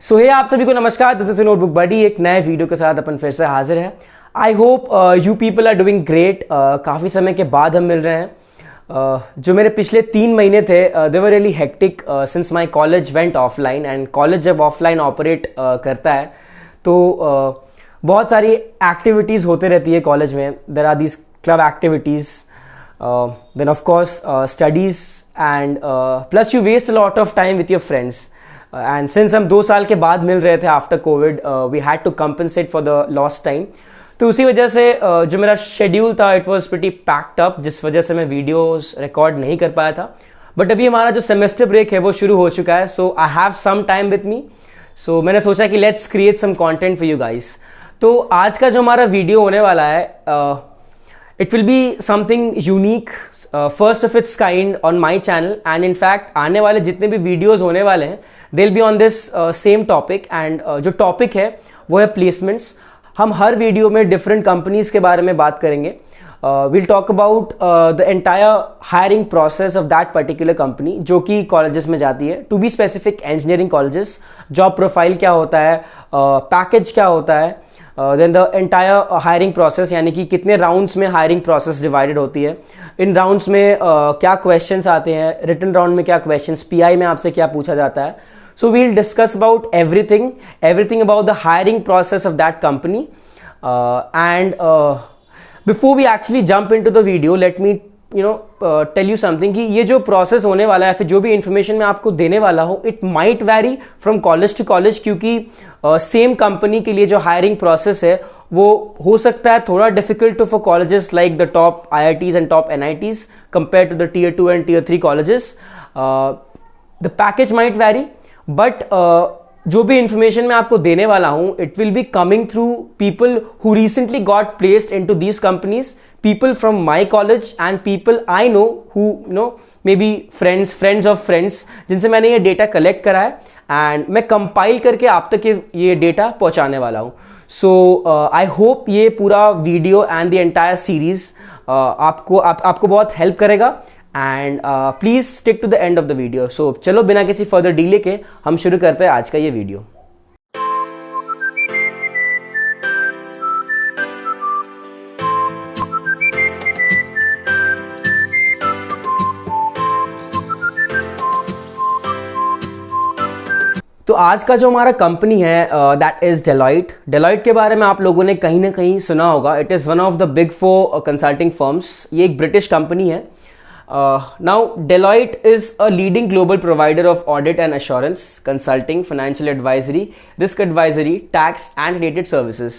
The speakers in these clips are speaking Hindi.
सो हे आप सभी को नमस्कार। दिस इज नोटबुक बडी, एक नए वीडियो के साथ अपन फिर से हाजिर है। I hope you people are doing great. काफ़ी समय के बाद हम मिल रहे हैं। जो मेरे पिछले 3 महीने थे they were really hectic since my college went offline, and college जब ऑफलाइन ऑपरेट करता है तो बहुत सारी एक्टिविटीज़ होते रहती है कॉलेज में। There are these club activities, then of course studies, and plus you waste a lot of time with your friends. And since हम 2 साल के बाद मिल रहे थे after COVID, we had to compensate for the lost time. तो उसी वजह से जो मेरा शेड्यूल था it was pretty packed up, जिस वजह से मैं वीडियोस रिकॉर्ड नहीं कर पाया था। बट अभी हमारा जो सेमेस्टर ब्रेक है वो शुरू हो चुका है, so I have some time with me. So मैंने सोचा कि let's create some content for you guys. तो आज का जो हमारा वीडियो होने वाला है it will be something unique, first of its kind on my channel, and in fact आने वाले जितने भी वीडियोज होने वाले हैं they will be on this same topic. And जो टॉपिक है वो है प्लेसमेंट्स। हम हर वीडियो में डिफरेंट कंपनीज के बारे में बात करेंगे। Will talk about the entire hiring process of that particular company जो कि कॉलेजेस में जाती है। To be specific engineering colleges, job profile क्या होता है, पैकेज क्या होता है, then the entire hiring process, यानी कि कितने राउंड्स में हायरिंग प्रोसेस डिवाइडेड होती है। इन राउंड्स में क्या क्वेश्चंस आते हैं, रिटन राउंड में क्या क्वेश्चंस, पीआई में आपसे क्या पूछा जाता है। So we'll discuss about everything about the hiring process of that company. And before we actually jump into the video, let me tell you something कि ये जो process होने वाला है, फिर जो भी information मैं आपको देने वाला हूँ, it might vary from college to college, क्योंकि same company के लिए जो hiring process है वो हो सकता है थोड़ा difficult for colleges like the top IITs and top NITs compared to the tier 2 and tier 3 colleges. The package might vary, but जो भी इंफॉर्मेशन मैं आपको देने वाला हूं it will be coming through people who recently got placed into these companies, people from my college and people I know who may be friends of friends, जिनसे मैंने ये डेटा कलेक्ट करा है एंड मैं कंपाइल करके आप तक ये डेटा पहुंचाने वाला हूं। सो आई होप ये पूरा video and the entire series आपको बहुत हेल्प करेगा, and please stick to the end of the video. So चलो बिना किसी फर्दर डिले के हम शुरू करते हैं आज का ये वीडियो। तो आज का जो हमारा कंपनी है दैट इज डेलॉयट। डेलॉयट के बारे में आप लोगों ने कहीं ना कहीं सुना होगा। It is one of the big 4 consulting firms. ये एक ब्रिटिश कंपनी है। Now Deloitte is a leading global provider of audit and assurance, consulting, financial advisory, risk advisory, tax and related services.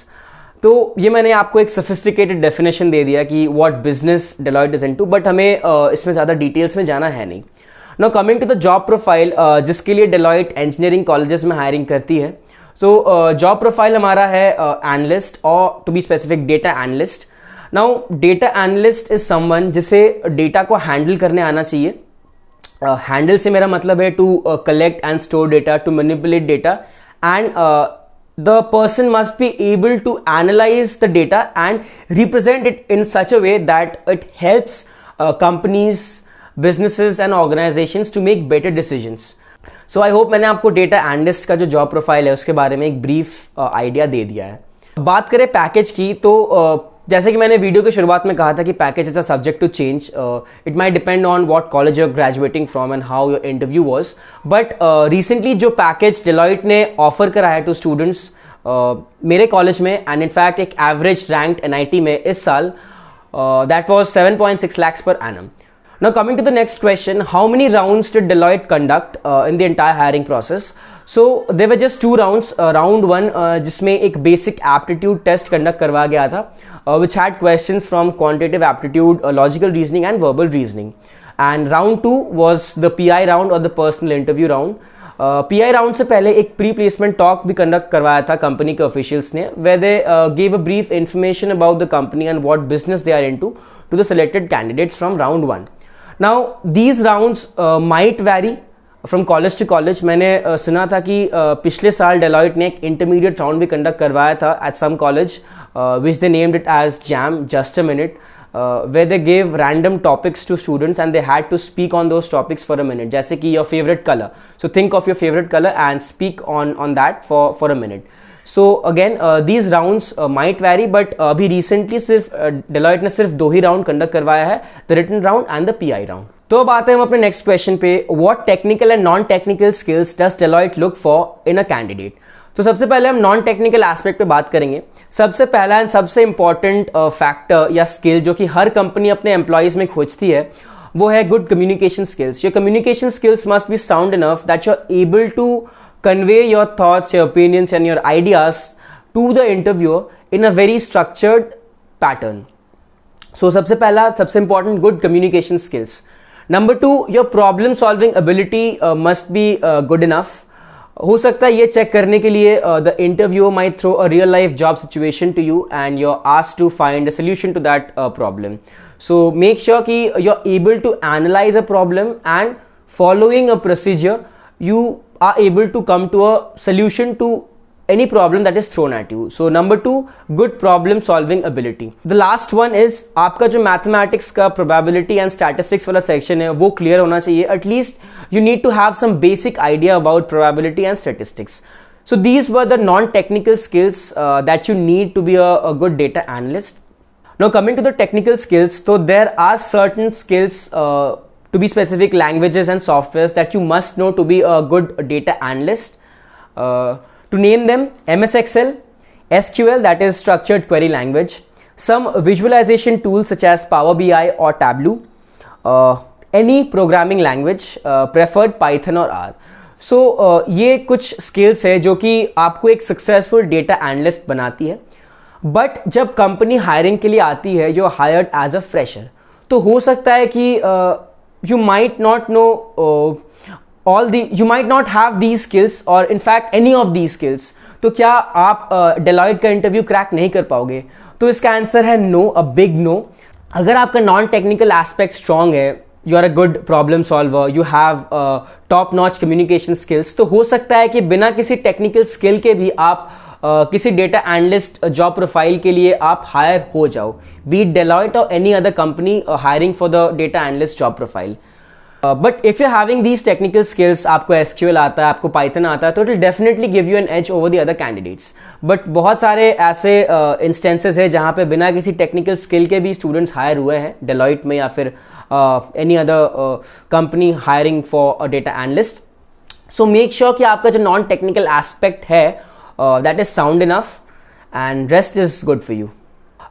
तो ये मैंने आपको एक sophisticated definition दे दिया कि what business Deloitte is into, but हमें इसमें ज़्यादा डिटेल्स में जाना है नहीं। Now coming to the job profile, जिसके लिए Deloitte engineering colleges में हायरिंग करती है। So job profile हमारा है analyst, और to be specific data analyst। Now data analyst is someone जिसे डेटा को हैंडल करने आना चाहिए। हैंडल से मेरा मतलब है to collect and store data, to manipulate data, and the person must be able to analyse the data and represent it in such a way that it helps companies, businesses and organisations to make better decisions. So I hope मैंने आपको डेटा एनालिस्ट का जो जॉब प्रोफाइल है उसके बारे में एक ब्रीफ आइडिया दे दिया है। बात करें पैकेज की, तो जैसे कि मैंने वीडियो की शुरुआत में कहा था कि package is a subject to change. It might depend on what college you are graduating from and how your interview was. But recently जो पैकेज डेलॉयट ने ऑफर करा है टू स्टूडेंट्स मेरे कॉलेज में, एंड इनफैक्ट एक एवरेज रैंक्ड एनआईटी में इस साल, that was 7.6 lakhs per annum. Now coming to the next question, how many rounds did Deloitte conduct in the entire hiring process? So there were just 2 rounds. Round 1 जिसमें एक basic aptitude test conduct करवाया गया था, which had questions from quantitative aptitude, logical reasoning and verbal reasoning. And round 2 was the PI round or the personal interview round. PI round से पहले एक pre-placement talk भी conduct करवाया था कंपनी के officials ने, where they gave a brief information about the company and what business they are into to the selected candidates from round 1. Now these rounds might vary from college to college. मैंने सुना था कि पिछले साल डेलॉयट ने एक इंटरमीडिएट राउंड भी कंडक्ट करवाया था at some college which they named it as JAM, just a minute. where they gave random topics to students and they had to speak on those topics for a minute. जैसे कि your favorite color. So think of your favorite color and speak on that for a minute. So again these rounds might vary, but अभी recently सिर्फ Deloitte ने सिर्फ 2 ही राउंड कंडक्ट करवाया है, the written round and the PI round. तो अब आते हैं हम अपने नेक्स्ट क्वेश्चन पे. What technical and non-technical skills does Deloitte look for in a candidate? तो सबसे पहले हम नॉन टेक्निकल एस्पेक्ट पे बात करेंगे. सबसे पहला एंड सबसे इंपॉर्टेंट फैक्टर या स्किल जो कि हर कंपनी अपने एम्प्लॉयज में खोजती है, वो है good communication skills. Your communication skills must be sound enough that you are able to convey your thoughts, your opinions and your ideas to the interviewer in a very structured pattern. So सबसे पहला, सबसे important, good communication skills. Number 2, your problem solving ability must be good enough. हो सकता है ये चेक करने के लिए the interviewer might throw a real life job situation to you and you are asked to find a solution to that problem. So make sure कि you are able to analyse a problem and following a procedure you are able to come to a solution to any problem that is thrown at you. So number 2, good problem solving ability. The last one is आपका जो mathematics का probability and statistics वाला section है वो clear होना चाहिए. At least you need to have some basic idea about probability and statistics. So these were the non-technical skills that you need to be a good data analyst. Now coming to the technical skills, so there are certain skills to be specific, languages and softwares that you must know to be a good data analyst. To name them, MS Excel, SQL, that is structured query language, some visualization tools such as Power BI or Tableau, any programming language, preferred Python or R. So ये कुछ skills है जो कि आपको एक successful data analyst बनाती है. But जब कंपनी हायरिंग के लिए आती है, you're hired as a fresher, तो हो सकता है कि you might not know you might not have these skills or in fact any of these skills. तो क्या आप Deloitte का इंटरव्यू क्रैक नहीं कर पाओगे? तो इसका आंसर है नो, अ बिग नो. अगर आपका नॉन टेक्निकल एस्पेक्ट स्ट्रांग है, you are a good problem solver, you have top notch communication skills, तो हो सकता है कि बिना किसी टेक्निकल स्किल के भी आप किसी डेटा एनालिस्ट जॉब प्रोफाइल के लिए आप हायर हो जाओ, B it Deloitte or any other company hiring for the data analyst job profile. But if you're having these technical skills, आपको SQL आता है, आपको Python आता है, तो it will definitely give you an edge over the other candidates. But बहुत सारे ऐसे instances है जहाँ पे बिना किसी technical skill के भी students hire हुए हैं Deloitte में या फिर any other company hiring for a data analyst. So make sure कि आपका जो non-technical aspect है that is sound enough and rest is good for you.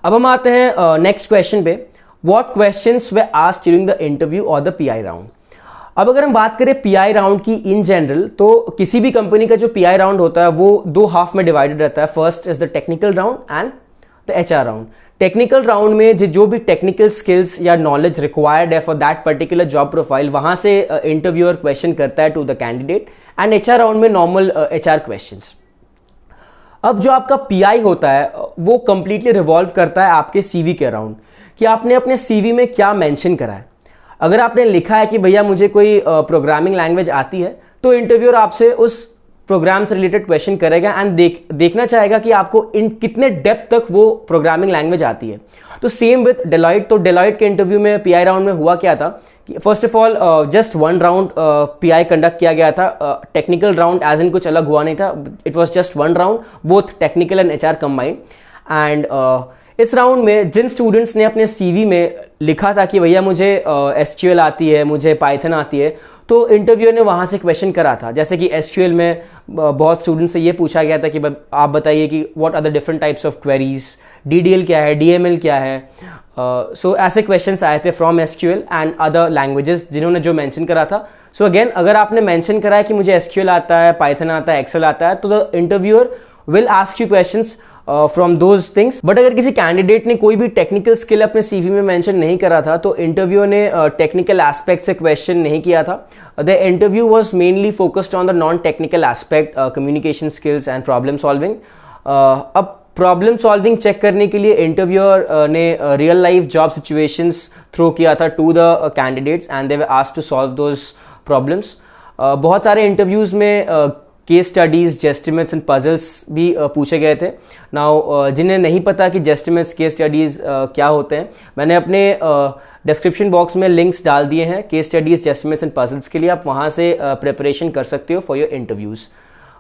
अब हम आते हैं नेक्स्ट क्वेश्चन पे. What questions were asked during the interview or the PI round? अब अगर हम बात करें PI राउंड की इन जनरल, तो किसी भी कंपनी का जो PI राउंड होता है वो 2 हाफ में डिवाइडेड रहता है. First is the technical round and the HR round. Technical round में जो भी टेक्निकल स्किल्स या नॉलेज रिक्वायर्ड है for that particular job profile, वहां से इंटरव्यूअर क्वेश्चन करता है to the candidate. And HR round में नॉर्मल HR क्वेश्चंस. अब जो आपका PI होता है वो कंप्लीटली रिवॉल्व करता है आपके CV के अराउंड, कि आपने अपने CV में क्या मेंशन करा है. अगर आपने लिखा है कि भैया मुझे कोई प्रोग्रामिंग लैंग्वेज आती है, तो इंटरव्यूअर आपसे उस प्रोग्राम से रिलेटेड क्वेश्चन करेगा एंड देखना चाहेगा कि आपको इन कितने डेप्थ तक वो प्रोग्रामिंग लैंग्वेज आती है. तो सेम विद Deloitte. तो Deloitte के इंटरव्यू में PI राउंड में हुआ क्या था कि first of all just 1 round PI conduct किया गया था. टेक्निकल राउंड एज इन कुछ अलग हुआ नहीं था. It was just 1 round, both technical and HR combined. And इस राउंड में जिन स्टूडेंट्स ने अपने CV में लिखा था कि भैया मुझे SQL आती है, मुझे Python आती है, तो इंटरव्यूअर ने वहाँ से क्वेश्चन करा था. जैसे कि SQL में बहुत स्टूडेंट्स से ये पूछा गया था कि आप बताइए कि what are the different types of queries, DDL क्या है, DML क्या है. सो ऐसे क्वेश्चंस आए थे from SQL and other languages जिन्होंने जो मेंशन करा था. सो अगेन, अगर आपने मेंशन करा है कि मुझे SQL आता है, Python आता है, Excel आता है, तो the interviewer will ask you questions from those things. But अगर किसी कैंडिडेट ने कोई भी टेक्निकल स्किल अपने CV में मेंशन नहीं करा था, तो इंटरव्यू ने टेक्निकल एस्पेक्ट से क्वेश्चन नहीं किया था. The interview was mainly focused on the non technical aspect, communication skills and problem solving. अब प्रॉब्लम सॉल्विंग चेक करने के लिए इंटरव्यूअर ने real life job situations throw किया था to the candidates and they were asked to solve those problems. बहुत सारे इंटरव्यूज में case studies, guesstimates and puzzles भी पूछे गए थे। नाउ जिन्हें नहीं पता कि जेस्टिमेट्स, केस स्टडीज़ क्या होते हैं, मैंने अपने डिस्क्रिप्शन बॉक्स में लिंक्स डाल दिए हैं case studies, guesstimates and puzzles के लिए। आप वहाँ से प्रिपरेशन कर सकते हो फॉर योर इंटरव्यूज़।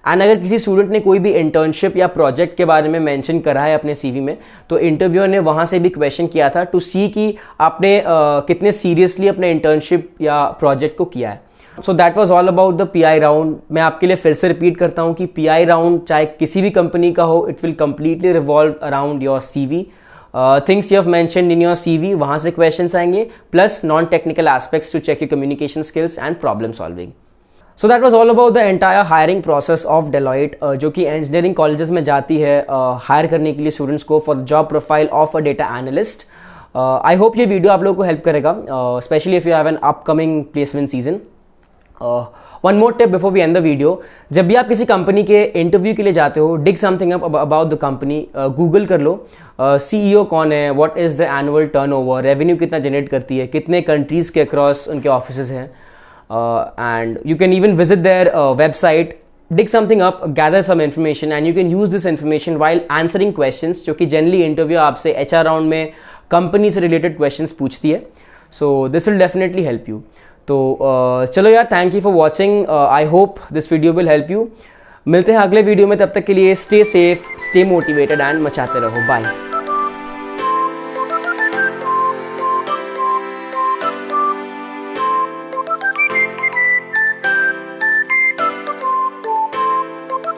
एंड अगर किसी स्टूडेंट ने कोई भी इंटर्नशिप या प्रोजेक्ट के बारे में मेंशन करा है अपने सीवी में, तो इंटरव्यूअर ने वहाँ से भी क्वेश्चन किया था टू सी कि आपने कितने सीरियसली अपने इंटर्नशिप या प्रोजेक्ट को किया है। So that was all about the pi round. मैं आपके लिए फिर से रिपीट करता हूँ कि पीआई राउंड चाहे किसी भी कंपनी का हो, it will completely revolve around your CV, things you have mentioned in your CV, वहाँ से क्वेश्चंस आएंगे, plus non technical aspects to check your communication skills and problem solving. So that was all about the entire hiring process of Deloitte, जो कि इंजीनियरिंग कॉलेजेस में जाती है हायर करने के लिए स्टूडेंट्स को for job profile of a data analyst. I hope ये वीडियो आप लोगों को हेल्प करेगा, specially if you have an upcoming placement season. One more tip before we end the video, जब भी आप किसी कंपनी के इंटरव्यू के लिए जाते हो, dig something up about the company, Google कर लो सीईओ कौन है, what is the annual turnover, revenue कितना जनरेट करती है, कितने कंट्रीज के अक्रॉस उनके ऑफिसेज हैं, and you can even visit their website, dig something up, gather some information, and you can use this information while answering questions जो कि generally interview आपसे HR राउंड में कंपनी से related questions पूछती है। So this will definitely help you. तो चलो यार, thank you for watching. I hope this video will help you. मिलते हैं अगले वीडियो में, तब तक के लिए stay safe, stay motivated and मचाते रहो। Bye.